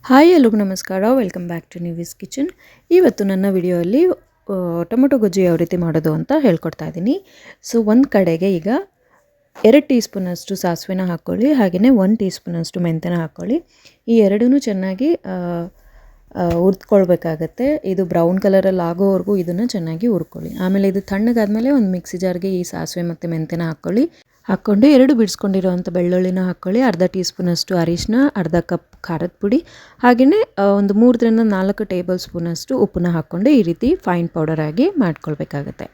Hi ಎಲ್ಲರಿಗೂ ನಮಸ್ಕಾರ, welcome back to ನ್ಯೂವಿಸ್ kitchen. ಇವತ್ತು ನನ್ನ ವಿಡಿಯೋಲ್ಲಿ ಟೊಮೊಟೊ ಗೊಜ್ಜು ಯಾವ ರೀತಿ ಮಾಡೋದು ಅಂತ ಹೇಳ್ಕೊಡ್ತಾ ಇದ್ದೀನಿ. ಸೊ ಒಂದು ಕಡೆಗೆ ಈಗ 2 ಟೀ ಸ್ಪೂನಷ್ಟು ಸಾಸಿವೆನ ಹಾಕ್ಕೊಳ್ಳಿ, ಹಾಗೆಯೇ 1 ಟೀ ಸ್ಪೂನಷ್ಟು ಮೆಂತ್ಯನ ಹಾಕ್ಕೊಳ್ಳಿ. ಈ ಎರಡೂ ಚೆನ್ನಾಗಿ ಹುರ್ಕೊಳ್ಬೇಕಾಗತ್ತೆ. ಇದು ಬ್ರೌನ್ ಕಲರಲ್ಲಿ ಆಗೋವರೆಗೂ ಇದನ್ನು ಚೆನ್ನಾಗಿ ಹುರ್ಕೊಳ್ಳಿ. ಆಮೇಲೆ ಇದು ತಣ್ಣಗಾದ್ಮೇಲೆ ಒಂದು ಮಿಕ್ಸಿ ಜಾರ್ಗೆ ಈ ಸಾಸಿವೆ ಮತ್ತು ಮೆಂತ್ಯನ ಹಾಕ್ಕೊಂಡು 2 ಬಿಡಿಸ್ಕೊಂಡಿರೋವಂಥ ಬೆಳ್ಳುಳ್ಳಿನ ಹಾಕ್ಕೊಳ್ಳಿ. ಅರ್ಧ ಟೀ ಸ್ಪೂನಷ್ಟು ಅರಿಶಿನ, ಅರ್ಧ ಕಪ್ ಖಾರದ ಪುಡಿ, ಹಾಗೆಯೇ ಒಂದು 3ರಿಂದ 4 ಟೇಬಲ್ ಸ್ಪೂನಷ್ಟು ಉಪ್ಪನ್ನ ಹಾಕ್ಕೊಂಡು ಈ ರೀತಿ ಫೈನ್ ಪೌಡರ್ ಆಗಿ ಮಾಡ್ಕೊಳ್ಬೇಕಾಗತ್ತೆ.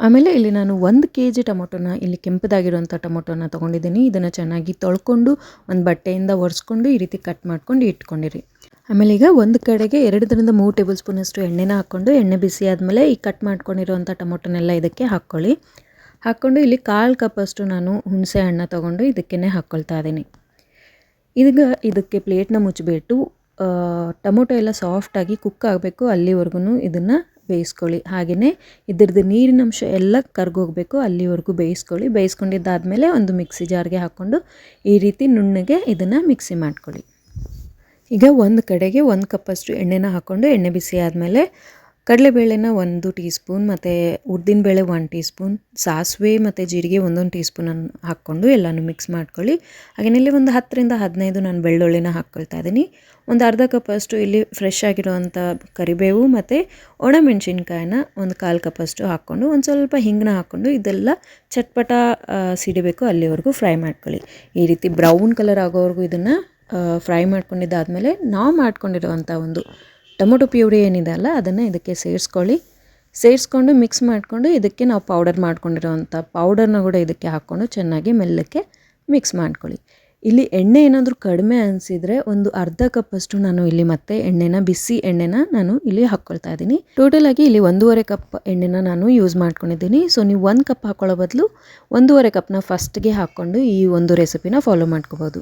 ಆಮೇಲೆ ಇಲ್ಲಿ ನಾನು 1 kg ಟೊಮೊಟೊನ, ಇಲ್ಲಿ ಕೆಂಪದಾಗಿರುವಂಥ ಟೊಮೊಟೊನ ತೊಗೊಂಡಿದ್ದೀನಿ. ಇದನ್ನು ಚೆನ್ನಾಗಿ ತೊಳ್ಕೊಂಡು ಒಂದು ಬಟ್ಟೆಯಿಂದ ಒರೆಸ್ಕೊಂಡು ಈ ರೀತಿ ಕಟ್ ಮಾಡ್ಕೊಂಡು ಇಟ್ಕೊಂಡಿರಿ. ಆಮೇಲೆ ಈಗ ಒಂದು ಕಡೆಗೆ 2ರಿಂದ 3 ಟೇಬಲ್ ಸ್ಪೂನಷ್ಟು ಎಣ್ಣೆನ ಹಾಕ್ಕೊಂಡು, ಎಣ್ಣೆ ಬಿಸಿ ಆದಮೇಲೆ ಈ ಕಟ್ ಮಾಡ್ಕೊಂಡಿರೋವಂಥ ಟೊಮೊಟೊನೆಲ್ಲ ಇದಕ್ಕೆ ಹಾಕ್ಕೊಂಡು ಇಲ್ಲಿ 1/4 ಕಪ್ಪಷ್ಟು ನಾನು ಹುಣಸೆ ಹಣ್ಣು ತೊಗೊಂಡು ಇದಕ್ಕೇ ಹಾಕ್ಕೊಳ್ತಾ ಇದ್ದೀನಿ. ಇದಕ್ಕೆ ಪ್ಲೇಟ್ನ ಮುಚ್ಚಿಬಿಟ್ಟು ಟೊಮೊಟೊ ಎಲ್ಲ ಸಾಫ್ಟಾಗಿ ಕುಕ್ ಆಗಬೇಕು, ಅಲ್ಲಿವರೆಗೂ ಇದನ್ನು ಬೇಯಿಸ್ಕೊಳ್ಳಿ. ಹಾಗೆಯೇ ಇದ್ರದ್ದು ನೀರಿನಂಶ ಎಲ್ಲ ಕರ್ಗೋಗಬೇಕು, ಅಲ್ಲಿವರೆಗೂ ಬೇಯಿಸ್ಕೊಂಡಿದ್ದಾದಮೇಲೆ ಒಂದು ಮಿಕ್ಸಿ ಜಾರ್ಗೆ ಹಾಕ್ಕೊಂಡು ಈ ರೀತಿ ನುಣ್ಣಗೆ ಇದನ್ನು ಮಿಕ್ಸಿ ಮಾಡ್ಕೊಳ್ಳಿ. ಈಗ ಒಂದು ಕಡೆಗೆ 1 ಕಪ್ಪಷ್ಟು ಎಣ್ಣೆನ ಹಾಕ್ಕೊಂಡು, ಎಣ್ಣೆ ಬಿಸಿ ಆದಮೇಲೆ ಕಡಲೆಬೇಳೆನ 1 ಟೀ ಸ್ಪೂನ್ ಮತ್ತು ಉದ್ದಿನಬೇಳೆ 1 ಟೀ ಸ್ಪೂನ್, ಸಾಸಿವೆ ಮತ್ತು ಜೀರಿಗೆ 1 ಟೀ ಸ್ಪೂನನ್ನು ಹಾಕ್ಕೊಂಡು ಎಲ್ಲನೂ ಮಿಕ್ಸ್ ಮಾಡ್ಕೊಳ್ಳಿ. ಹಾಗೆಯೇ ಇಲ್ಲಿ ಒಂದು 10ರಿಂದ 15 ನಾನು ಬೆಳ್ಳುಳ್ಳಿನ ಹಾಕ್ಕೊಳ್ತಾ ಇದ್ದೀನಿ. ಒಂದು ಅರ್ಧ ಕಪ್ಪಷ್ಟು ಇಲ್ಲಿ ಫ್ರೆಶ್ ಆಗಿರುವಂಥ ಕರಿಬೇವು ಮತ್ತು ಒಣಮೆಣಸಿನ್ಕಾಯಿನ ಒಂದು 1/4 ಕಪ್ಪಷ್ಟು ಹಾಕ್ಕೊಂಡು, ಒಂದು ಸ್ವಲ್ಪ ಹಿಂಗನ್ನ ಹಾಕ್ಕೊಂಡು ಇದೆಲ್ಲ ಚಟ್ಪಟ ಸಿಡಿಬೇಕು, ಅಲ್ಲಿವರೆಗೂ ಫ್ರೈ ಮಾಡ್ಕೊಳ್ಳಿ. ಈ ರೀತಿ ಬ್ರೌನ್ ಕಲರ್ ಆಗೋವರೆಗೂ ಇದನ್ನು ಫ್ರೈ ಮಾಡ್ಕೊಂಡಿದ್ದಾದಮೇಲೆ ನಾವು ಮಾಡ್ಕೊಂಡಿರೋವಂಥ ಒಂದು ಟೊಮೊಟೊ ಪ್ಯೂರಿ ಏನಿದೆ ಅಲ್ಲ, ಅದನ್ನು ಇದಕ್ಕೆ ಸೇರಿಸ್ಕೊಂಡು ಮಿಕ್ಸ್ ಮಾಡಿಕೊಂಡು ಇದಕ್ಕೆ ನಾವು ಪೌಡರ್ ಮಾಡ್ಕೊಂಡಿರೋವಂಥ ಪೌಡರ್ನ ಕೂಡ ಇದಕ್ಕೆ ಹಾಕ್ಕೊಂಡು ಚೆನ್ನಾಗಿ ಮೆಲ್ಲಕ್ಕೆ ಮಿಕ್ಸ್ ಮಾಡ್ಕೊಳ್ಳಿ. ಇಲ್ಲಿ ಎಣ್ಣೆ ಏನಾದರೂ ಕಡಿಮೆ ಅನಿಸಿದರೆ ಒಂದು ಅರ್ಧ ಕಪ್ಪಷ್ಟು ನಾನು ಇಲ್ಲಿ ಮತ್ತೆ ಬಿಸಿ ಎಣ್ಣೆನ ನಾನು ಇಲ್ಲಿ ಹಾಕ್ಕೊಳ್ತಾ ಇದ್ದೀನಿ. ಟೋಟಲಾಗಿ ಇಲ್ಲಿ 1.5 ಕಪ್ ಎಣ್ಣೆನ ನಾನು ಯೂಸ್ ಮಾಡ್ಕೊಂಡಿದ್ದೀನಿ. ಸೊ ನೀವು 1 ಕಪ್ ಹಾಕ್ಕೊಳ್ಳೋ ಬದಲು 1.5 ಕಪ್ನ ಫಸ್ಟ್ಗೆ ಹಾಕ್ಕೊಂಡು ಈ ಒಂದು ರೆಸಿಪಿನ ಫಾಲೋ ಮಾಡ್ಕೋಬೋದು.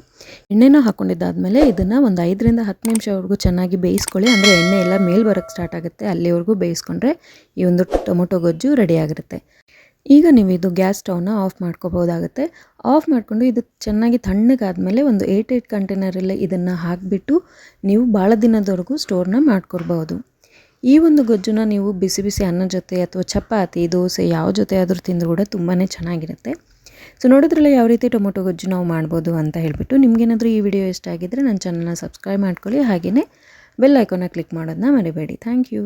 ಎಣ್ಣೆನ ಹಾಕ್ಕೊಂಡಿದ್ದಾದಮೇಲೆ ಇದನ್ನು ಒಂದು 5ರಿಂದ 10 ನಿಮಿಷವರೆಗೂ ಚೆನ್ನಾಗಿ ಬೇಯಿಸ್ಕೊಳ್ಳಿ. ಅಂದರೆ ಎಣ್ಣೆ ಎಲ್ಲ ಮೇಲೆ ಬರೋಕ್ಕೆ ಸ್ಟಾರ್ಟ್ ಆಗುತ್ತೆ, ಅಲ್ಲಿವರೆಗೂ ಬೇಯಿಸ್ಕೊಂಡ್ರೆ ಈ ಒಂದು ಟೊಮೊಟೊ ಗೊಜ್ಜು ರೆಡಿ ಆಗಿರುತ್ತೆ. ಈಗ ನೀವು ಇದು ಗ್ಯಾಸ್ ಸ್ಟವ್ನ ಆಫ್ ಮಾಡ್ಕೋಬೋದಾಗುತ್ತೆ. ಆಫ್ ಮಾಡಿಕೊಂಡು ಇದು ಚೆನ್ನಾಗಿ ತಣ್ಣಗಾದ್ಮೇಲೆ ಒಂದು 8 ಕಂಟೈನರಲ್ಲಿ ಇದನ್ನು ಹಾಕಿಬಿಟ್ಟು ನೀವು ಭಾಳ ದಿನದವರೆಗೂ ಸ್ಟೋರ್ನ ಮಾಡ್ಕೊಳ್ಬೋದು. ಈ ಒಂದು ಗೊಜ್ಜುನ ನೀವು ಬಿಸಿ ಬಿಸಿ ಅನ್ನದ ಜೊತೆ ಅಥವಾ ಚಪಾತಿ, ದೋಸೆ ಯಾವ ಜೊತೆ ಆದರೂ ತಿಂದರೂ ಕೂಡ ತುಂಬಾ ಚೆನ್ನಾಗಿರುತ್ತೆ. ಸೊ ನೋಡಿದ್ರಲ್ಲ ಯಾವ ರೀತಿ ಟೊಮೊಟೊ ಗೊಜ್ಜು ನಾವು ಮಾಡ್ಬೋದು ಅಂತ ಹೇಳಿಬಿಟ್ಟು. ನಿಮಗೇನಾದರೂ ಈ ವಿಡಿಯೋ ಇಷ್ಟ ಆಗಿದ್ದರೆ ನನ್ನ ಚಾನಲ್ನ ಸಬ್ಸ್ಕ್ರೈಬ್ ಮಾಡ್ಕೊಳ್ಳಿ, ಹಾಗೆಯೇ ಬೆಲ್ ಐಕಾನ್ನ ಕ್ಲಿಕ್ ಮಾಡೋದನ್ನ ಮರಿಬೇಡಿ. Thank you.